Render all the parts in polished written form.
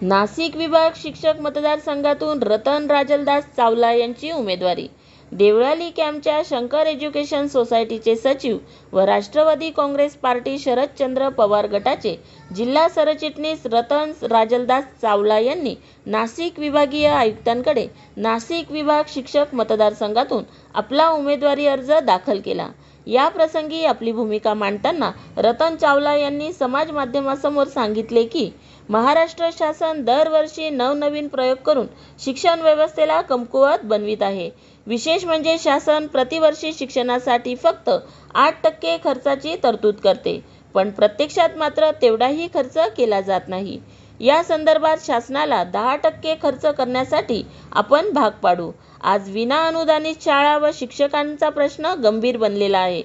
नाशिक विभाग शिक्षक मतदारसंघातून रतन राजलदास चावला यांची उमेदवारी। देवळाली कॅम्पच्या शंकर एज्युकेशन सोसायटीचे सचिव व राष्ट्रवादी काँग्रेस पार्टी शरदचंद्र पवार गटाचे जिल्हा सरचिटणीस रतन राजलदास चावला यांनी नाशिक विभागीय आयुक्तांकडे नाशिक विभाग शिक्षक मतदारसंघातून आपला उमेदवारी अर्ज दाखल केला। या प्रसंगी आपली भूमिका मांडताना रतन चावला यांनी समाज माध्यमासमोर सांगितले की महाराष्ट्र शासन दरवर्षी नवनवीन प्रयोग करून शिक्षण व्यवस्थेला कमकुवत बनवित आहे। विशेष म्हणजे शासन प्रतिवर्षी शिक्षणासाठी फक्त 8% खर्चाची तरतूद करते, पण प्रत्यक्षात मात्र तेवढाही खर्च केला जात नाही। या संदर्भात शासनाला 10% खर्च करण्यासाठी आपण भाग पाडू। आज विना अनुदानित शाळा व शिक्षकांचा प्रश्न गंभीर बनलेला आहे।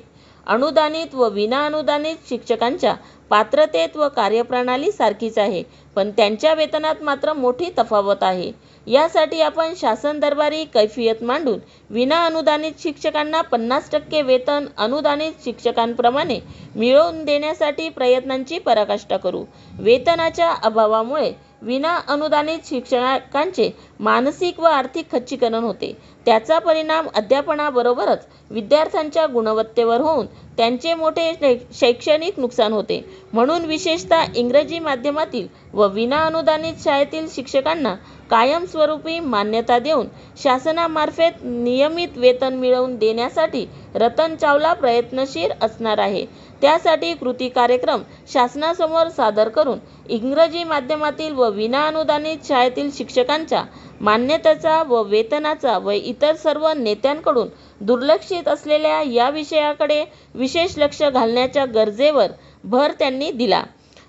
अनुदानित व विना अनुदानित शिक्षकांच्या पात्रतेत व कार्यप्रणाली सारखीच आहे, पण त्यांच्या वेतनात मात्र मोठी तफावत आहे। यासाठी आपण शासन दरबारी कैफियत मांडून विना अनुदानित शिक्षकांना 50% वेतन अनुदानित शिक्षकांप्रमाणे मिळवून देण्यासाठी प्रयत्नांची पराकाष्ठा करू। वेतनाच्या अभावामुळे विना अनुदानित शिक्षकांचे मानसिक व आर्थिक खच्चीकरण होते। त्याचा परिणाम अध्यापनाबरोबरच विद्यार्थ्यांच्या गुणवत्तेवर होऊन त्यांचे मोठे शैक्षणिक नुकसान होते। म्हणून विशेषतः इंग्रजी माध्यमातील व विना अनुदानित शाळेतील शिक्षकांना कायमस्वरूपी मान्यता देऊन शासनामार्फत नियमित वेतन मिळवून देण्यासाठी रतन चावला प्रयत्नशील असणार आहे। त्यासाठी कृती कार्यक्रम शासनासमोर सादर करून इंग्रजी माध्यमातील व विना अनुदानित शाळेतील शिक्षकांच्या मान्यतेचा व वेतनाचा व इतर सर्व नेत्यांकडून दुर्लक्षित असलेल्या या विषयाकडे विशेष लक्ष घालण्याच्या गरजेवर भर त्यांनी दिला।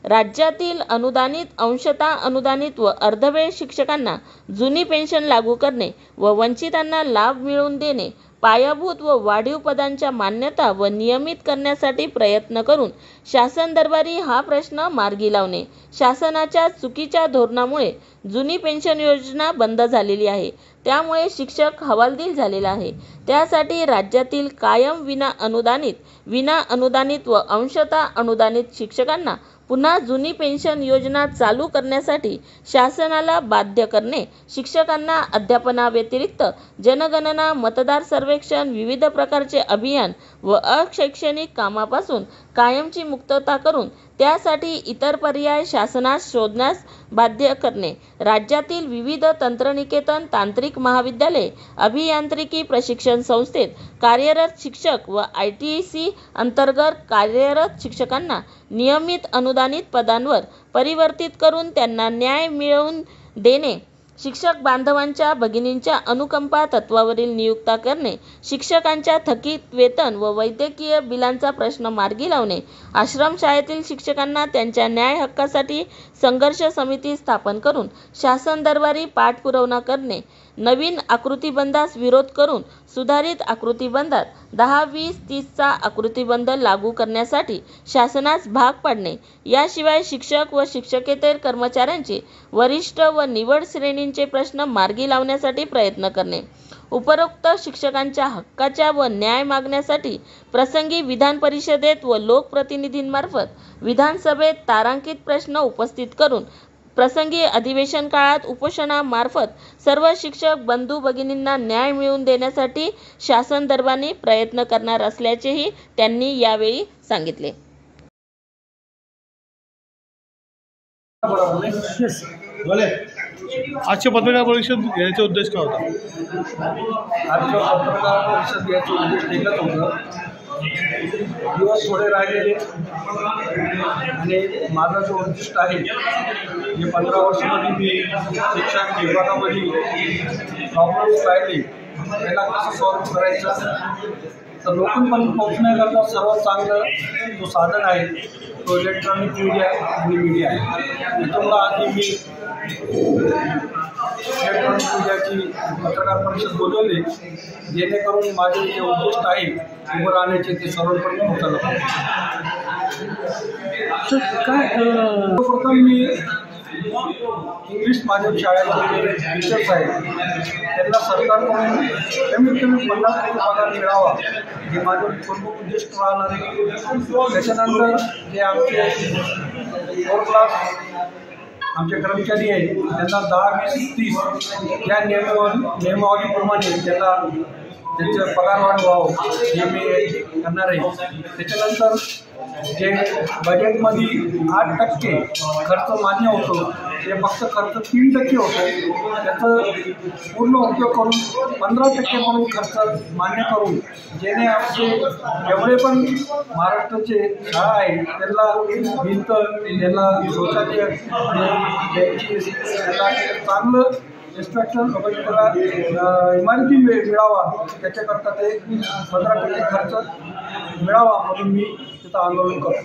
राज्यातील अनुदानित, अंशतः अनुदानित व अर्धवेळ शिक्षकांना जुनी पेन्शन लागू करणे व वंचितांना लाभ मिळवून देणे, पायाभूत व वाढीव पदांच्या मान्यता व नियमित करण्यासाठी प्रयत्न करून शासन दरबारी हा प्रश्न मार्गी लावणे। शासनाच्या चुकीच्या धोरणामुळे जुनी पेन्शन योजना बंद झालेली आहे, त्यामुळे शिक्षक हवालदिल झालेला आहे। त्यासाठी राज्यातील कायम विना अनुदानित व अंशतः अनुदानित शिक्षकांना पुन्हा जुनी पेन्शन योजना चालू करण्यासाठी शासनाला बाध्य करणे, शिक्षकांना अध्यापनाव्यतिरिक्त जनगणना, मतदार सर्वेक्षण, विविध प्रकारचे अभियान व अशैक्षणिक कामापासून कायमची मुक्तता करून त्यासाठी इतर पर्याय शासनास शोधण्यास बाध्य करणे, राज्यातील विविध तंत्रनिकेतन, तांत्रिक महाविद्यालये, अभियांत्रिकी प्रशिक्षण संस्थेत कार्यरत शिक्षक व ITC अंतर्गत कार्यरत शिक्षकांना नियमित अनुदानित पदांवर परिवर्तित करून त्यांना न्याय मिळवून देणे, शिक्षक बांधवांच्या भगिनींच्या अनुकंपा तत्वावरील नियुक्त्या करणे, शिक्षकांच्या थकीत वेतन व वैद्यकीय बिलांचा प्रश्न मार्गी लावणे, आश्रमशाळेतील शिक्षकांना त्यांच्या न्याय हक्कासाठी संघर्ष समिती स्थापन करून शासन दरबारी पाठपुरावा करणे, नवीन आकृतिबंधास विरोध करून सुधारित आकृतिबंधात 10, 20, 30चा आकृतिबंध लागू करण्यासाठी शासनास भाग पाडणे, याशिवाय शिक्षक व शिक्षकेतर कर्मचाऱ्यांचे वरिष्ठ व निवड श्रेणींचे प्रश्न मार्गी लावण्यासाठी प्रयत्न करणे, उपरोक्त शिक्षकांच्या हक्काच्या व न्याय मागण्यासाठी प्रसंगी विधान परिषदेत व लोकप्रतिनिधींमार्फत विधानसभेत तारांकित प्रश्न उपस्थित करून प्रसंगी अधिवेशन काळात उपोषणामार्फत सर्व शिक्षक बंधू भगिनींना न्याय मिळवून देण्यासाठी शासन दरबारी प्रयत्न करणार असल्याचेही त्यांनी यावेळी सांगितले। आजच्या पत्रकार परिषद घेण्याचा उद्देश काय होता? आजच्या पत्रकार परिषद घ्यायचा उद्देश एकच होता, दिवस थोडे राहिलेले आणि माझं जो उद्दिष्ट आहे जे 15 वर्षामध्ये मी शिक्षण विभागामध्ये प्रॉब्लेम्स राहिले त्याला कसं सॉल्व्ह करायचं, तर लोकांपर्यंत पोहोचण्याकरता सर्वात चांगलं जो साधन आहे तो इलेक्ट्रॉनिक मीडिया आणि मीडिया आहे। त्याच्यामुळं आधी मी इलेक्ट्रॉनिक मीडियाची पत्रकार परिषद बोलवली, जेणेकरून माझे जे उद्दिष्ट आहे उभं राहण्याचे ते सर्वांपर्यंत पोहोचायला पाहिजे। सर्वप्रथम मी इंग्लिश माध्यम शाळेचे टीचर्स आहेत त्यांना सरकारकडून कमीत कमी 50% पगार मिळावा हे माझं प्रमुख उद्दिष्ट राहणार आहे। त्याच्यानंतर जे आमचे 4 क्लास आमचे कर्मचारी आहेत त्यांना 10, 20, 30 या नियमावलीप्रमाणे त्यांचं पगार वाढ व्हावं हे मी करणार आहे. त्याच्यानंतर जे बजेटमध्ये 8% खर्च मान्य होतो ते फक्त खर्च 3% होतो. त्याचं पूर्ण उपयोग करून 15% म्हणून खर्च मान्य करून जेणे आमचे जेवढे पण महाराष्ट्राचे शाळा आहेत त्यांना भिंत, त्यांना शौचालय त्यांची त्यांना चांगलं इन्स्ट्रक्शन त्याला इमारती मिळावा त्याच्याकरता ते 15% खर्च मिळावा म्हणून मी तिथं आंदोलन करतो.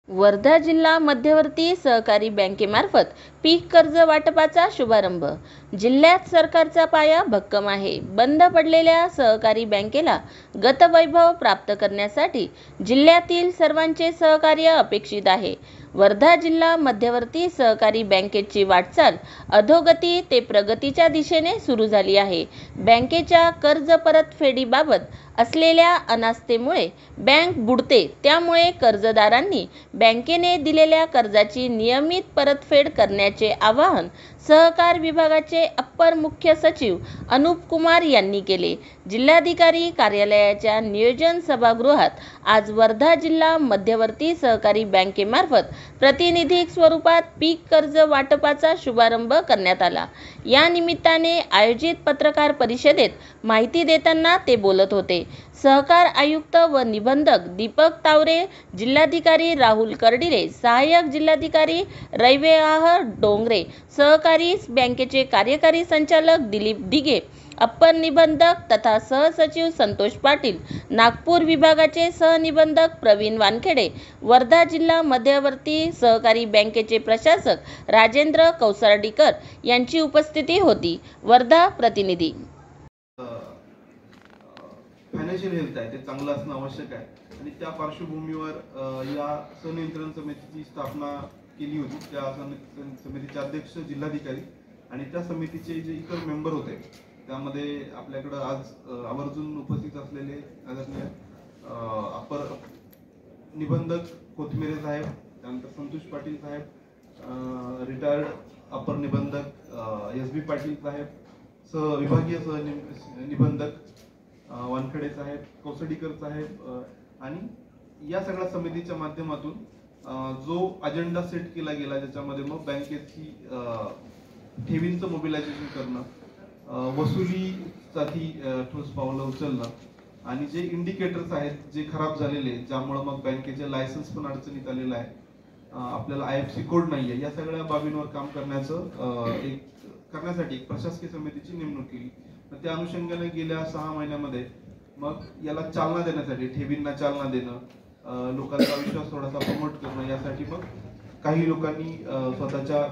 वर्धा जिल्हा मध्यवर्ती सहकारी बँकेमार्फत पीक कर्ज वाटपाचा शुभारंभ. जिल्ह्यात सरकारचा पाया भक्कम आहे. बंद पडलेल्या सहकारी बँकेला गतवैभव प्राप्त करण्यासाठी जिल्ह्यातील सर्वांचे सहकार्य अपेक्षित आहे. वर्धा जिल्हा मध्यवर्ती सहकारी बँकेची वाटचाल अधोगती ते प्रगतीच्या दिशेने सुरू झाली आहे. बँकेच्या कर्ज परतफेडीबाबत असलेल्या अनास्थेमुळे बँक बुडते, त्यामुळे कर्जदारांनी बँकेने दिलेल्या कर्जाची नियमित परतफेड करण्याचे आवाहन सहकार विभागाचे अप्पर मुख्य सचिव अनुप कुमार यांनी केले. जिल्हाधिकारी कार्यालयाच्या नियोजन सभागृहात आज वर्धा जिल्हा मध्यवर्ती सहकारी बँकेमार्फत प्रातिनिधिक स्वरूपात पीक कर्ज वाटपाचा शुभारंभ करण्यात आला. या निमित्ताने आयोजित पत्रकार परिषदेत माहिती देताना ते बोलत होते. सहकार आयुक्त व निबंधक दीपक तावरे, जिल्हाधिकारी राहुल कर्डिले, सहाय्यक जिल्हाधिकारी रविवाह डोंगरे, सहकारी बँकेचे कार्यकारी संचालक दिलीप दिघे, अप्पर निबंधक तथा सहसचिव संतोष पाटील, नागपूर विभागाचे सहनिबंधक प्रवीण वानखेडे, वर्धा जिल्हा मध्यवर्ती सहकारी बँकेचे प्रशासक राजेंद्र कौसार्डीकर यांची उपस्थिती होती. वर्धा प्रतिनिधी. फायनान्शियल हेल्थ आहे ते चांगलं असणं आवश्यक आहे आणि त्या पार्श्वभूमीवर या संनियंत्रण समितीची स्थापना केली होती. त्या समितीचे अध्यक्ष जिल्हाधिकारी आणि त्या समितीचे जे इतर मेंबर होते त्यामध्ये आपल्याकडं आज आवर्जून उपस्थित असलेले आदरणीय अपर निबंधक कोथमिरे साहेब, त्यानंतर संतोष पाटील साहेब, रिटायर्ड अपर निबंधक SB पाटील साहेब, विभागीय निबंधक वानखेडे साहेब, कौसडीकर साहेब आणि या सगळ्या समितीच्या माध्यमातून जो अजेंडा सेट केला गेला ज्याच्यामध्ये मग बँकेची ठेवींचं मोबिलायझेशन करणं, वसुलीसाठी ठोस पावलं उचलणं आणि जे इंडिकेटर्स आहेत जे खराब झालेले ज्यामुळे मग बँकेचे लायसन्स पण अडचणीत आलेलं आहे, आपल्याला IFSC कोड नाहीये, या सगळ्या बाबींवर काम करण्यासाठी एक प्रशासकीय समितीची नेमणूक केली. त्या अनुषंगाने गेल्या 6 महिन्यामध्ये मग याला चालना देण्यासाठी, ठेवींना चालना देणं, लोकांचा विश्वास थोडासा प्रमोट करणं, यासाठी मग काही लोकांनी स्वतःच्या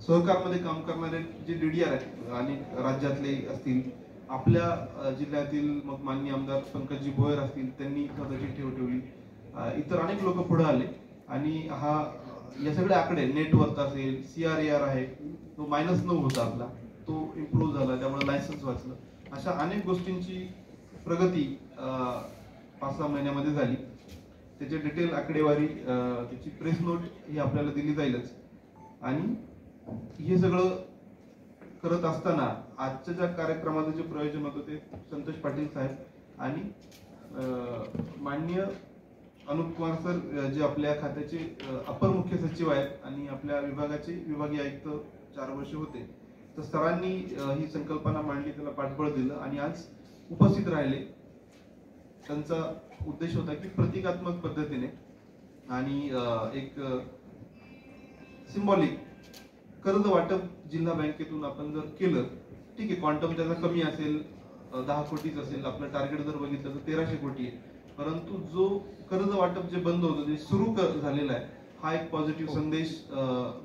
सहकारमध्ये काम करणारे जे DDR आहेत आणि राज्यातले असतील, आपल्या जिल्ह्यातील मग माननीय आमदार पंकजी भोयर असतील, त्यांनी स्वतःची ठेव ठेवली. इतर अनेक लोक पुढे आले आणि या सगळे आकडे नेटवर्थ असेल, CRAR आहे तो -9 होता आपला, तो इम्प्रूव्ह झाला, त्यामुळे लायसन्स वाचलं. अशा अनेक गोष्टींची प्रगती 5-6 महिन्यामध्ये झाली. त्याची डिटेल आकडेवारी, त्याची प्रेस नोट ही आपल्याला दिली जाईलच. आणि हे सगळं करत असताना आजच्या ज्या कार्यक्रमाचं जे प्रयोजन होतं ते संतोष पाटील साहेब आणि माननीय अनुप कुमार सर जे आपल्या खात्याचे अपर मुख्य सचिव आहेत आणि आपल्या विभागाचे विभागीय आयुक्त 4 वर्ष होते, तर सरांनी ही संकल्पना मांडली, त्याला पाठबळ दिलं आणि आज उपस्थित राहिले. त्यांचा उद्देश होता की प्रतिकात्मक पद्धतीने आणि एक सिंबॉलिक कर्ज वाटप जिल्हा बँकेतून आपण जर केलं, ठीक आहे, क्वांटम त्याचा कमी असेल, 10 कोटीच असेल, आपलं टार्गेट जर बघितलं तर 1300 कोटी आहे, परंतु जो कर्ज वाटप जे बंद होतं ते सुरू झालेलं आहे, हा एक पॉझिटिव्ह संदेश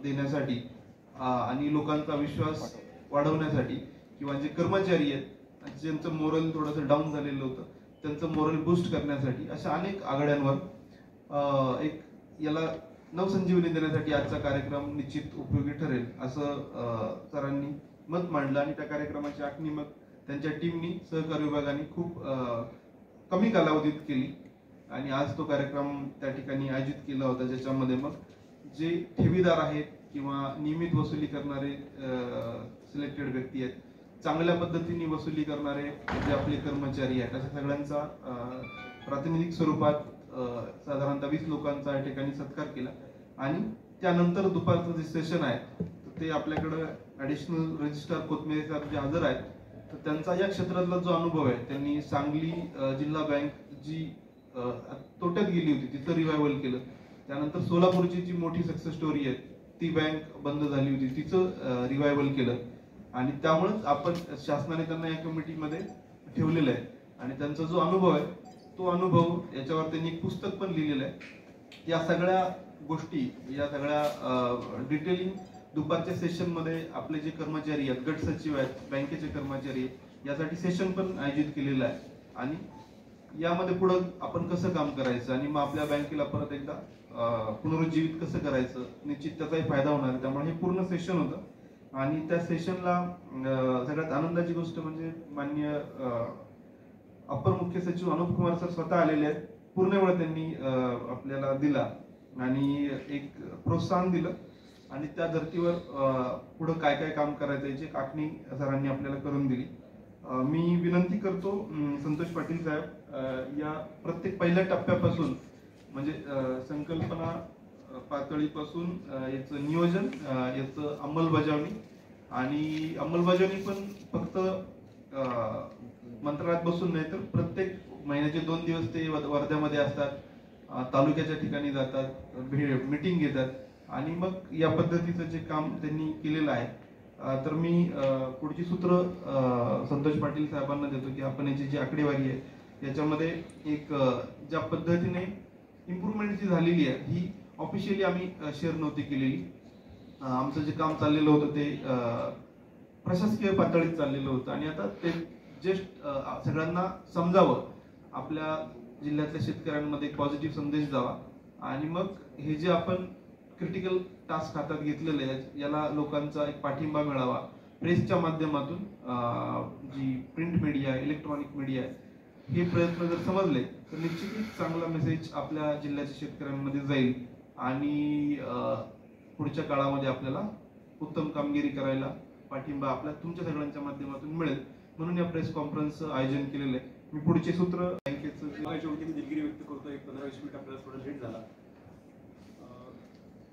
देण्यासाठी आणि लोकांचा विश्वास वाढवण्यासाठी किंवा जे कर्मचारी आहेत ज्यांचं मोरल थोडंसं डाऊन झालेलं होतं त्यांचं मोरल बूस्ट करण्यासाठी अशा अनेक आघाड्यांवर एक याला नवसंजीवनी देण्यासाठी आजचा कार्यक्रम निश्चित उपयोगी ठरेल असं सरांनी मत मांडलं आणि त्या कार्यक्रमाची आखणी मग त्यांच्या टीमनी, सहकार विभागाने खूप कमी कालावधीत केली आणि आज तो कार्यक्रम त्या ठिकाणी आयोजित केला होता, ज्याच्यामध्ये मग जे ठेवीदार आहेत किंवा नियमित वसुली करणारे सिलेक्टेड व्यक्ती आहेत, चांगल्या पद्धतीने वसुली करणारे जे आपले कर्मचारी आहेत, अशा सगळ्यांचा प्रातिनिधिक स्वरूपात साधारणतः 20 लोकांचा या ठिकाणी सत्कार केला. आणि त्यानंतर दुपारचं जे सेशन आहे ते आपल्याकडे ऍडिशनल रजिस्ट्रार कोथमेरे सर जे हजर आहेत, तर त्यांचा या क्षेत्रातला जो अनुभव आहे, त्यांनी सांगली जिल्हा बँक जी तोट्यात गेली होती तिचं रिवायवल केलं. त्यानंतर सोलापूरची जी मोठी सक्सेस स्टोरी आहे, ती बँक बंद झाली होती, तिचं रिवायवल केलं. आणि त्यामुळेच आपण शासनाने त्यांना या कमिटीमध्ये ठेवलेलं आहे. आणि त्यांचा जो अनुभव आहे तो अनुभव याच्यावर त्यांनी एक पुस्तक पण लिहिलेलं आहे. या सगळ्या गोष्टी, या सगळ्या डिटेलिंग दुपारच्या सेशन मध्ये आपले जे कर्मचारी आहेत, गट सचिव आहेत, बँकेचे कर्मचारी आहेत, यासाठी सेशन पण आयोजित केलेलं आहे. आणि यामध्ये पुढे आपण कसं काम करायचं आणि मग आपल्या बँकेला परत एकदा पुनरुज्जीवित कसं करायचं, निश्चित त्याचाही फायदा होणार आहे. त्यामुळे हे पूर्ण सेशन होतं. आणि त्या सेशनला सगळ्यात आनंदाची गोष्ट म्हणजे माननीय अपर मुख्य सचिव अनुप कुमार सर स्वतः आलेले आहेत. पूर्ण वेळ त्यांनी आपल्याला दिला आणि एक प्रोत्साहन दिलं. आणि त्या धर्तीवर पुढे काय काय काम करायचं याची एक आखणी सरांनी आपल्याला करून दिली. मी विनंती करतो संतोष पाटील साहेब, या प्रत्येक पहिल्या टप्प्यापासून म्हणजे संकल्पना पातळीपासून याचं नियोजन, याचं अंमलबजावणी, आणि अंमलबजावणी पण फक्त मंत्रालयात बसून नाही तर प्रत्येक महिन्याचे 2 दिवस ते वर्ध्यामध्ये असतात, तालुक्याच्या ठिकाणी जातात, मीटिंग घेतात. आणि मग या पद्धतीचं जे काम त्यांनी केलेलं आहे, तर मी पुढची सूत्र संतोष पाटील साहेबांना देतो की आपण याची जी आकडेवारी आहे याच्यामध्ये एक ज्या पद्धतीने इम्प्रूव्हमेंट जी झालेली आहे ही ऑफिशियली आम्ही शेअर नव्हती केलेली. आमचं जे काम चाललेलं होतं ते प्रशासकीय पातळीत चाललेलं होतं आणि आता ते जस्ट सगळ्यांना समजावं, आपल्या जिल्ह्यातल्या शेतकऱ्यांमध्ये पॉझिटिव्ह संदेश जावा आणि मग हे जे आपण क्रिटिकल टास्क हातात घेतलेले आहेत याला लोकांचा एक पाठिंबा मिळावा. प्रेसच्या माध्यमातून जी प्रिंट मीडिया, इलेक्ट्रॉनिक मीडिया हे प्रयत्न जर समजले तर निश्चितच चांगला मेसेज आपल्या जिल्ह्याच्या शेतकऱ्यांमध्ये जाईल आणि पुढच्या काळामध्ये आपल्याला उत्तम कामगिरी करायला पाठिंबा आपल्या तुमच्या सगळ्यांच्या माध्यमातून मिळेल. म्हणून या प्रेस कॉन्फरन्सचं आयोजन केलेलं आहे. मी पुढचे सूत्र बँकेचं वतीने दिलगिरी व्यक्त करतो. एक 15-20 मिनिट आपल्याला थोडा लेट झाला.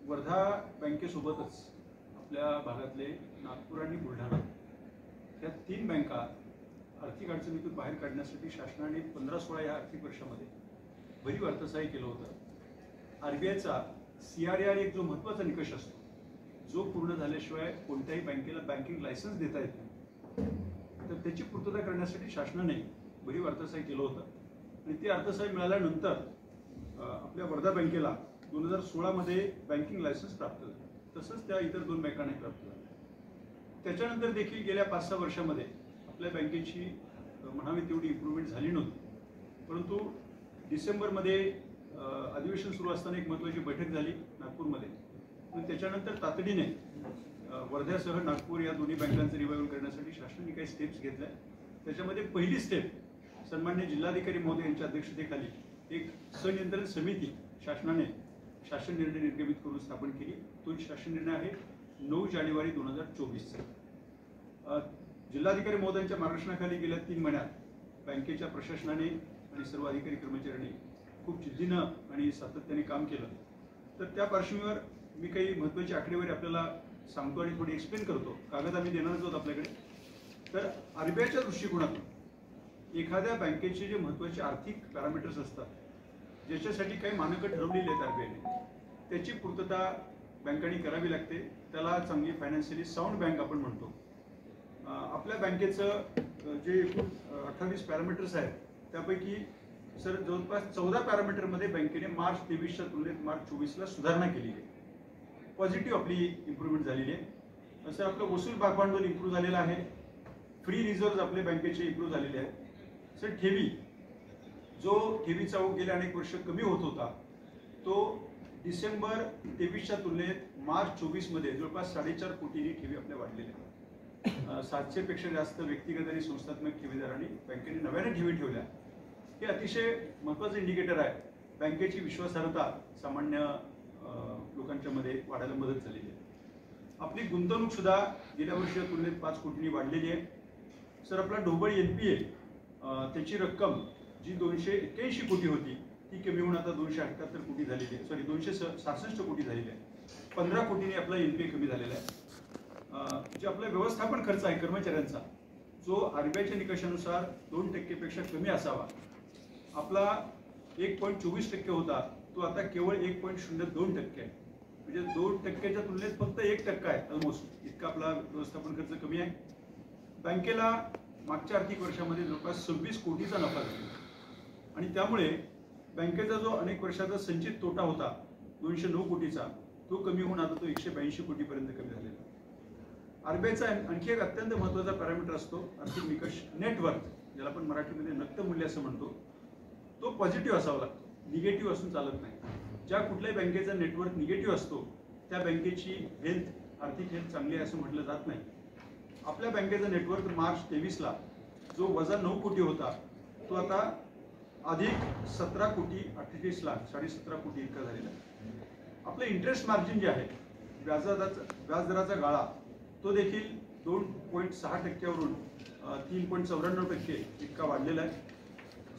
वर्धा बँकेसोबतच आपल्या भागातले नागपूर आणि बुलढाणा या 3 बँका आर्थिक अडचणीतून बाहेर काढण्यासाठी शासनाने 15-16 या आर्थिक वर्षामध्ये भरीव अर्थसहाय्य केलं होतं. आरबीआयचा CRR एक जो महत्त्वाचा निकष असतो, जो पूर्ण झाल्याशिवाय कोणत्याही बँकेला बँकिंग लायसन्स देता येत नाही, तर त्याची पूर्तता करण्यासाठी शासनाने भरीव अर्थसहाय्य केलं होतं. आणि ते अर्थसहाय्य मिळाल्यानंतर आपल्या वर्धा बँकेला 2016 मध्ये बँकिंग लायसन्स प्राप्त झालं. तसंच त्या इतर 2 बँकांनाही प्राप्त झालं. त्याच्यानंतर देखील गेल्या 5-6 वर्षामध्ये आपल्या बँकेची म्हणावी तेवढी इम्प्रूव्हमेंट झाली नव्हती. परंतु डिसेंबरमध्ये अधिवेशन सुरू असताना एक महत्त्वाची बैठक झाली नागपूरमध्ये आणि त्याच्यानंतर तातडीने वर्ध्यासह नागपूर या दोन्ही बँकांचं रिवायवल करण्यासाठी शासनाने काही स्टेप्स घेतल्या. त्याच्यामध्ये पहिली स्टेप सन्मान्य जिल्हाधिकारी महोदय यांच्या अध्यक्षतेखाली एक संनियंत्रण समिती शासनाने शासन निर्णय निर्गमित करून स्थापन केली. तो शासन निर्णय आहे 9 जानेवारी 2024. जिल्हाधिकारी महोदयांच्या मार्गदर्शनाखाली गेल्या 3 महिन्यात बँकेच्या प्रशासनाने आणि सर्व अधिकारी कर्मचाऱ्यांनी खूप जिद्दीनं आणि सातत्याने काम केलं. तर त्या पार्श्वभूमीवर मी काही महत्त्वाची आकडेवारी आपल्याला सांगतो आणि थोडी एक्सप्लेन करतो. कागद आम्ही देणारच आहोत आपल्याकडे. तर आरबीआयच्या दृष्टिकोनातून एखाद्या बँकेचे जे महत्त्वाचे आर्थिक पॅरामीटर्स असतात, ज्याच्यासाठी काही मानकं ठरवलेली आहेत आरबीआयने, त्याची पूर्तता बँकांनी करावी लागते. त्याला चांगली फायनान्शियली साऊंड बँक आपण म्हणतो. आपल्या बँकेचं जे 28 पॅरामीटर्स आहेत त्यापैकी सर जवळपास 14 पॅरामीटरमध्ये बँकेने मार्च 23च्या तुलनेत मार्च 24ला सुधारणा केली आहे. पॉझिटिव्ह आपली इम्प्रूव्हमेंट झालेली आहे. असं आपलं वसूल भागभांडवल इम्प्रूव्ह झालेलं आहे. फ्री रिझर्व्ह आपले बँकेचे इम्प्रूव्ह झालेले आहेत. सर ठेवी, जो ठेवीचा ओघ गेल्या अनेक वर्ष कमी होत होता, तो डिसेंबर 23च्या तुलनेत मार्च 24मध्ये जवळपास 4.5 कोटींनी ठेवी आपल्या वाढलेल्या आहेत. 700 पेक्षा जास्त व्यक्तिगत आणि संस्थात्मक ठेवीदारांनी बँकेने नव्याने ठेवी ठेवल्या हे अतिशय महत्त्वाचं इंडिकेटर आहे. बँकेची विश्वासार्हता सामान्य लोकांच्या मध्ये वाढायला मदत झालेली आहे. आपली गुंतवणूक सुद्धा गेल्या वर्षी तुलनेत 5 कोटींनी वाढलेली आहे. सर, आपला ढोबळ NPA त्याची रक्कम जी 281 कोटी होती ती कमी होऊन आता 278 कोटी झालेली आहे. सॉरी 266 कोटी झालेली आहे. 15 कोटींनी आपला NPA कमी झालेला आहे. जे आपला व्यवस्थापन खर्च आहे कर्मचाऱ्यांचा, जो RBIच्या निकषानुसार 2% कमी असावा, आपला 1.24% होता, तो आता केवळ 1.02% आहे. म्हणजे 2%च्या तुलनेत फक्त 1% आहे ऑलमोस्ट, इतका आपला व्यवस्थापन खर्च कमी आहे. बँकेला मागच्या आर्थिक वर्षामध्ये जवळपास 26 कोटीचा नफा झाला आणि त्यामुळे बँकेचा जो अनेक वर्षाचा संचित तोटा होता 209 कोटीचा, तो कमी होऊन आता तो 182 कोटीपर्यंत कमी झालेला. RBIचा आणखी एक अत्यंत महत्त्वाचा पॅरामीटर असतो आर्थिक निकष, नेटवर्थ, ज्याला आपण मराठीमध्ये नक्त मूल्य असं म्हणतो. तो पॉझिटिव्ह असावा लागतो, निगेटिव्ह असून चालत नाही. ज्या कुठल्याही बँकेचा नेटवर्थ निगेटिव्ह असतो त्या बँकेची हेल्थ, आर्थिक हेल्थ चांगली आहे असं म्हटलं जात नाही. आपल्या बँकेचा नेटवर्थ मार्च 23ला जो -9 कोटी होता, तो आता अधिक 17 कोटी 48 लाख, 17.5 कोटी इतका झालेला आहे. आपलं इंटरेस्ट मार्जिन जे आहे, व्याजदराचा गाळा, तो देखील 2.6%वरून 3.94% इतका वाढलेला आहे.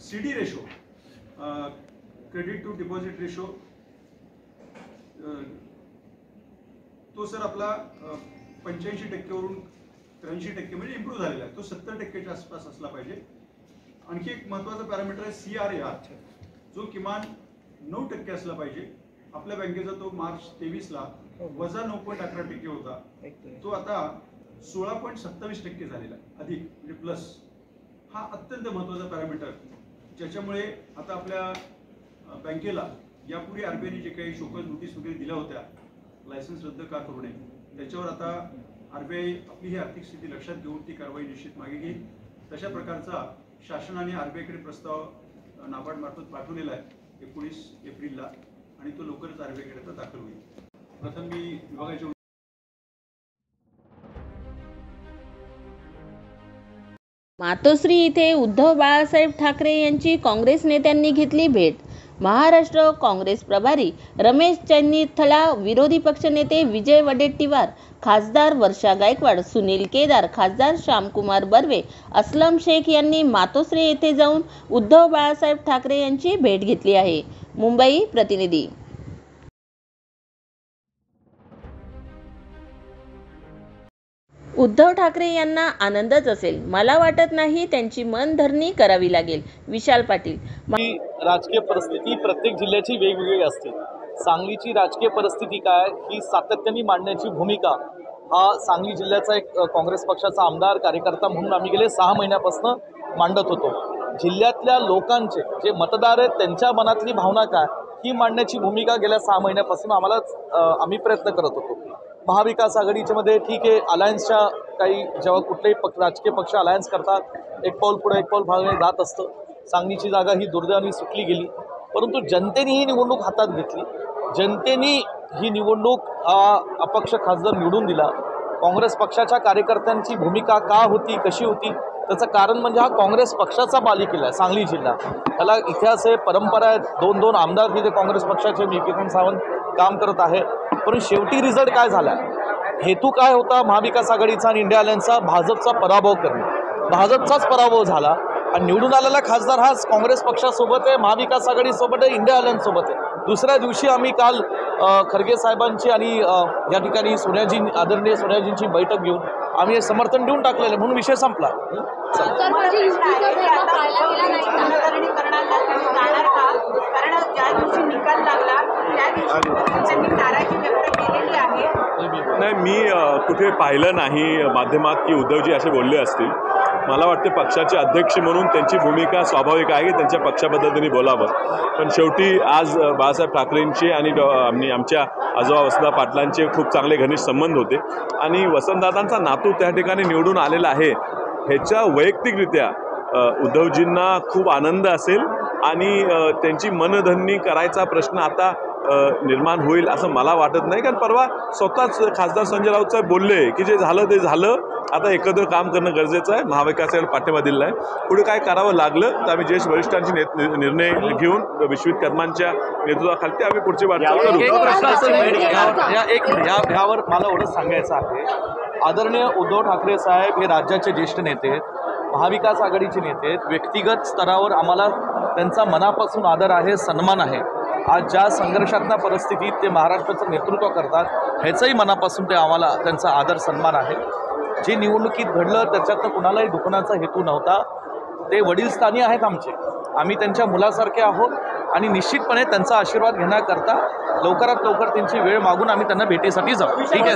CD ratio, credit to deposit ratio, तो सर आपला 85%वरून 83% म्हणजे इम्प्रूव्ह झालेला आहे. तो 70%च्या आसपास असला पाहिजे. आणखी एक महत्त्वाचा पॅरामीटर आहे CRAR, जो किमान 9% असला पाहिजे. आपल्या बँकेचा तो मार्च 23ला -9.11% होता, तो आता 16.27% झालेला आहे, अधिक म्हणजे प्लस. हा अत्यंत महत्त्वाचा पॅरामीटर, ज्याच्यामुळे आता आपल्या बँकेला यापूर्वी RBIने जे काही शोकज नोटीस वगैरे दिल्या होत्या लायसन्स रद्द का करू नये, त्याच्यावर आता RBI आपली ही आर्थिक स्थिती लक्षात घेऊन ती कारवाई निश्चित मागे घेईल. तशा प्रकारचा शासनाने RBIकडे प्रस्ताव नाबार्ड मार्फत पाठवलेला आहे 19 एप्रिलला आणि तो लवकरच RBIकडे आता दाखल होईल. प्रथम मी विभागाच्या मातोश्री इथे उद्धव बाळासाहेब ठाकरे यांची काँग्रेस नेत्यांनी घेतली भेट. महाराष्ट्र काँग्रेस प्रभारी रमेश चन्नीथला, विरोधी पक्षनेते विजय वडेट्टीवार, खासदार वर्षा गायकवाड, सुनील केदार, खासदार श्यामकुमार बर्वे, असलम शेख यांनी मातोश्री येथे जाऊन उद्धव बाळासाहेब ठाकरे यांची भेट घेतली आहे. मुंबई प्रतिनिधी. उद्धव ठाकरे यांना आनंदच असेल, मला वाटत नाही त्यांची मनधरणी करावी लागेल. विशाल पाटील. राजकीय परिस्थिती प्रत्येक जिल्ह्याची वेगवेगळी असते. सांगलीची राजकीय परिस्थिती काय ही सातत्याने मांडण्याची भूमिका हा सांगली जिल्ह्याचा एक काँग्रेस पक्षाचा आमदार कार्यकर्ता म्हणून आम्ही गेले 6 महिन्यापासून मांडत होतो. जिल्ह्यातल्या लोकांचे जे मतदार आहेत त्यांच्या मनातली भावना काय ही मांडण्याची भूमिका गेल्या 6 महिन्यापासून आम्ही प्रयत्न करत होतो. महाविकास आघाडीच्या मध्ये ठीक आहे, अलायन्सच्या काही जेव्हा कुठलेही राजकीय पक्ष अलायन्स करतात एक पाऊल पुढे एक पाऊल मागे जात असतं. सांगलीची जागा ही दुर्दैवाने सुटली गेली, परंतु जनतेने ही निवडणूक हातात घेतली. जनतेने ही निवडणूक अपक्ष खासदार निवडून दिला. काँग्रेस पक्षाच्या कार्यकर्त्यांची भूमिका का होती, कशी होती, त्याचं कारण म्हणजे हा काँग्रेस पक्षाचा बालेकिल्ला आहे सांगली जिल्हा. त्याला इतिहास आहे, परंपरा आहे. 2 आमदार तिथे काँग्रेस पक्षाचे विकेतन सावंत काम करत आहे. परंतु शेवटी रिझल्ट काय झाला, हेतू काय होता महाविकास आघाडीचा आणि इंडिया अलायन्सचा, भाजपचा पराभव करणे. भाजपचाच पराभव झाला आणि निवडून आलेला खासदार हाच काँग्रेस पक्षासोबत आहे, महाविकास आघाडीसोबत आहे, इंडिया अलायन्स सोबत आहे. दुसऱ्या दिवशी आम्ही काल खरगे साहेबांची आणि या ठिकाणी आदरणीय सोनियाजींची बैठक घेऊन आम्ही हे समर्थन देऊन टाकलेलं, म्हणून विषय संपला. नाही, मी कुठे पाहिलं नाही माध्यमात की उद्धवजी असे बोलले असतील. मला वाटते पक्षाचे अध्यक्ष म्हणून त्यांची भूमिका स्वाभाविक आहे की त्यांच्या पक्षाबद्दल त्यांनी बोलावं. पण शेवटी आज बाळासाहेब ठाकरेंचे आणि आमच्या आजोबा वसंतदादा पाटलांचे खूप चांगले घनिष्ठ संबंध होते आणि वसंतदादांचा नातू त्या ठिकाणी निवडून आलेला आहे. ह्याच्या वैयक्तिकरित्या उद्धवजींना खूप आनंद असेल आणि त्यांची मनधरणी करायचा प्रश्न आता निर्माण होईल असं मला वाटत नाही. कारण परवा स्वतःच खासदार संजय राऊत साहेब बोलले की जे झालं ते झालं आता एकत्र काम करणं गरजेचं आहे. महाविकास आघाडीला पाठिंबा दिलेला आहे. पुढे काय करावं लागलं तर आम्ही ज्येष्ठ वरिष्ठांची निर्णय घेऊन विश्वकर्मांच्या नेतृत्वाखाली आम्ही पुढची वाटचाल करू. यावर मला एवढंच सांगायचं आहे, आदरणीय उद्धव ठाकरे साहेब हे राज्याचे ज्येष्ठ नेते आहेत, महाविकास आघाडीचे नेते आहेत. व्यक्तिगत स्तरावर आम्हाला त्यांचा मनापासून आदर आहे, सन्मान आहे. आज ज्या संघर्षात्मक परिस्थितीत ते महाराष्ट्राचं नेतृत्व करतात ह्याचंही मनापासून ते आम्हाला त्यांचा आदर सन्मान आहे. जे निवडणुकीत घडलं त्याच्यातनं कुणालाही दुखण्याचा हेतू नव्हता. ते वडीलस्थानी आहेत आमचे, आम्ही त्यांच्या मुलासारखे आहोत आणि निश्चितपणे त्यांचा आशीर्वाद घेण्याकरता लवकरात लवकर त्यांची वेळ मागून आम्ही त्यांना भेटीसाठी जाऊ. ठीक आहे,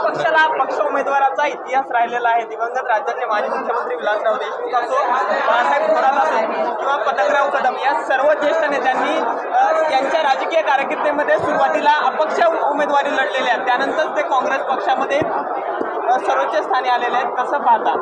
पक्षाला पक्ष उमेदवाराचा इतिहास राहिलेला आहे. दिवंगत राज्याचे माजी मुख्यमंत्री विलासराव देशमुख असो, बाळासाहेब थोरात असो किंवा पतंगराव कदम या सर्व ज्येष्ठ नेत्यांनी त्यांच्या राजकीय कारकिर्दीमध्ये सुरुवातीला अपक्ष उमेदवारी लढलेल्या आहेत. त्यानंतर ते काँग्रेस पक्षामध्ये सर्वोच्च स्थानी आलेले आहेत. कसं पाहता?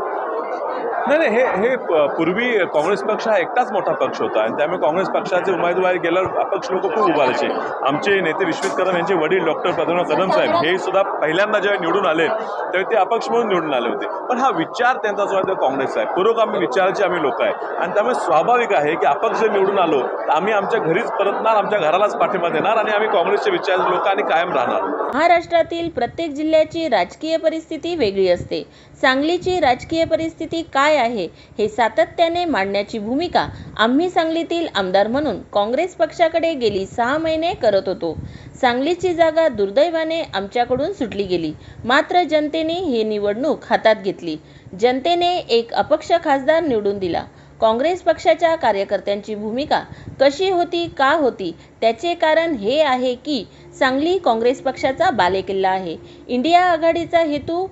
नाही, हे पूर्वी काँग्रेस पक्ष हा एकटाच मोठा पक्ष होता आणि त्यामुळे काँग्रेस पक्षाचे उमेदवारी गेल्यावर अपक्ष लोक खूप उभारायचे. आमचे नेते विश्वजित कदम यांचे वडील डॉक्टर पद्मनाभ कदम साहेब हे सुद्धा पहिल्यांदा जेव्हा निवडून आले तेव्हा ते अपक्ष म्हणून निवडून आले होते. पण हा विचार त्यांचा जो आहे तो काँग्रेस आहे, पुरोगामी विचाराचे आम्ही लोक आहे आणि त्यामुळे स्वाभाविक आहे की अपक्ष निवडून आलो तर आम्ही आमच्या घरीच परतणार, आमच्या घरालाच पाठिंबा देणार आणि आम्ही काँग्रेसचे विचाराचे लोक आणि कायम राहणार. महाराष्ट्रातील प्रत्येक जिल्ह्याची राजकीय परिस्थिती वेगळी असते. सांगलीची राजकीय परिस्थिती काय आहे हे सातत्याने मांडण्याची भूमिका आम्ही सांगलीतील आमदार म्हणून काँग्रेस पक्षाकडे गेली 6 महिने करत होतो. सांगलीची जागा दुर्दैवाने आमच्याकडून सुटली गेली. मात्र जनतेने ही निवडणूक हातात घेतली. जनतेने एक अपक्ष खासदार निवडून दिला. काँग्रेस पक्षाच्या कार्यकर्त्यांची भूमिका कशी होती, का होती, त्याचे कारण हे आहे की सांगली काँग्रेस पक्षाचा बालेकिल्ला आहे. इंडिया आघाडीचा हेतू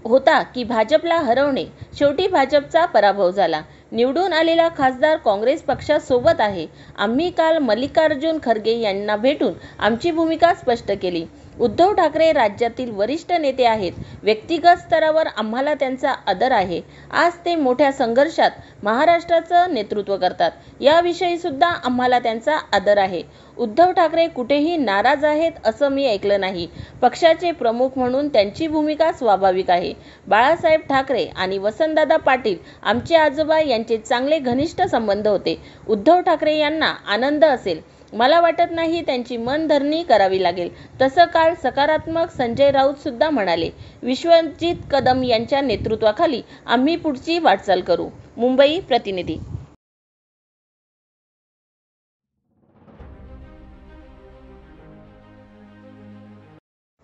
होता की भाजपला हरवणे. शेवटी भाजपचा पराभव झाला. निवडून आलेला खासदार काँग्रेस पक्षासोबत आहे. आम्ही काल मल्लिकार्जुन खरगे यांना भेटून आमची भूमिका स्पष्ट केली. उद्धव ठाकरे राज्यातील वरिष्ठ नेते आहेत. व्यक्तिगत स्तरावर आम्हाला त्यांचा आदर आहे. आज ते मोठ्या संघर्षात महाराष्ट्राचं नेतृत्व करतात. याविषयी सुद्धा आम्हाला त्यांचा आदर आहे. उद्धव ठाकरे कुठेही नाराज आहेत असं मी ऐकलं नाही. पक्षाचे प्रमुख म्हणून त्यांची भूमिका स्वाभाविक आहे. बाळासाहेब ठाकरे आणि वसंतदादा पाटील आमचे आजोबा यांचे चांगले घनिष्ठ संबंध होते. उद्धव ठाकरे यांना आनंद असेल. मला वाटत नाही त्यांची मनधरणी करावी लागेल. तसं काल सकारात्मक संजय राऊत सुद्धा म्हणाले. विश्वजित कदम यांच्या नेतृत्वाखाली आम्ही पुढची वाटचाल करू. मुंबई प्रतिनिधी.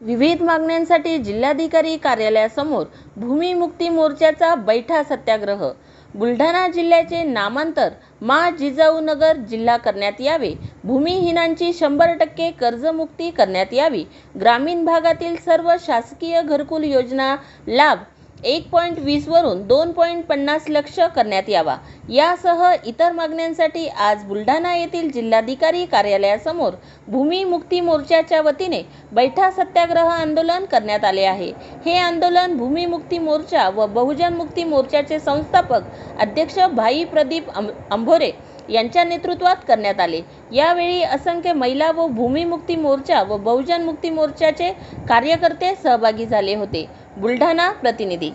विविध मागण्यांसाठी जिल्हाधिकारी कार्यालयासमोर भूमिमुक्ती मोर्चाचा बैठा सत्याग्रह. बुलढाणा जिल्ह्याचे नामांतर मा जिजाऊनगर जिल्हा करण्यात यावे. भूमिहीनांची 100% कर्जमुक्ती करण्यात यावी. ग्रामीण भागातील सर्व शासकीय घरकुल योजना लाभ 1.20 वरून 2.50 लक्ष करण्यात यावा. यासह इतर मागण्यांसाठी आज बुलढाणा येथील जिल्हाधिकारी कार्यालयासमोर भूमिमुक्ती मोर्चाच्या वतीने बैठा सत्याग्रह आंदोलन करण्यात आले आहे. हे आंदोलन भूमिमुक्ती मोर्चा व बहुजन मुक्ती मोर्चाचे संस्थापक अध्यक्ष भाई प्रदीप अंभोरे यांच्या नेतृत्वात करण्यात आले. यावेळी असंख्य महिला व भूमिमुक्ती मोर्चा व बहुजन मुक्ती मोर्चाचे कार्यकर्ते सहभागी झाले होते. बुलढाणा प्रतिनिधी.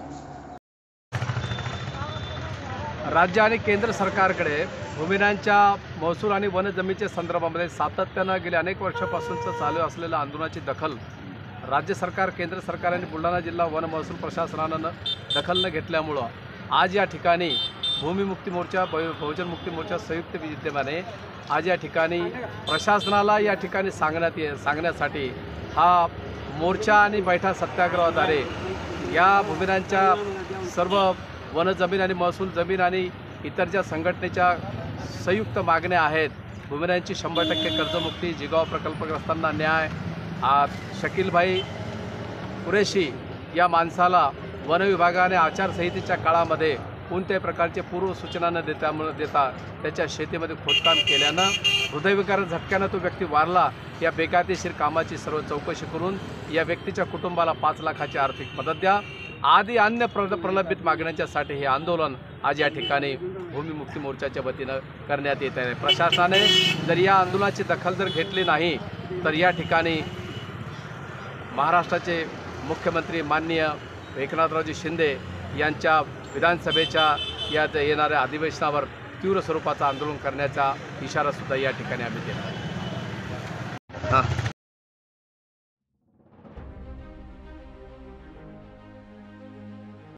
राज्य आणि केंद्र सरकारकडे भूमिहीनांच्या महसूल आणि वनजमिनीच्या संदर्भामध्ये सातत्यानं गेल्या अनेक वर्षापासूनचं चालू असलेल्या आंदोलनाची दखल राज्य सरकार, केंद्र सरकार आणि बुलढाणा जिल्हा वन महसूल प्रशासनानं दखल न घेतल्यामुळं आज या ठिकाणी भूमिमुक्ती मोर्चा, बहुजन मुक्ती मोर्चा संयुक्त विद्यमाने आज या ठिकाणी प्रशासनाला या ठिकाणी सांगण्यासाठी हा मोर्चा आणि बैठा सत्याग्रहाद्वारे या भूमिहीनांच्या सर्व वनजमीन आणि महसूल जमीन आणि इतर ज्या संघटनेच्या संयुक्त मागण्या आहेत. भूमिहीनांची 100% कर्जमुक्ती, जिगाव प्रकल्पग्रस्तांना न्याय, शकीलभाई कुरेशी या माणसाला वन विभागाने आचारसंहितेच्या काळामध्ये कोणत्याही प्रकारचे पूर्वसूचना न देता त्याच्या शेतीमध्ये खोदकाम केल्यानं हृदयविकार झटक्यानं तो व्यक्ती वारला. या बेकायदेशीर कामाची सर्व चौकशी करून या व्यक्तीच्या कुटुंबाला 5 लाखाची आर्थिक मदत द्या आदी अन्य प्रलंबित मागण्यांच्यासाठी हे आंदोलन आज या ठिकाणी भूमिमुक्ती मोर्चाच्या वतीनं करण्यात येत आहे. प्रशासनाने जर या आंदोलनाची दखल जर घेतली नाही तर या ठिकाणी महाराष्ट्राचे मुख्यमंत्री माननीय एकनाथरावजी शिंदे यांच्या विधानसभेच्या या येणाऱ्या अधिवेशनावर तीव्र स्वरूपाचं आंदोलन करण्याचा इशारासुद्धा या ठिकाणी आम्ही दिला.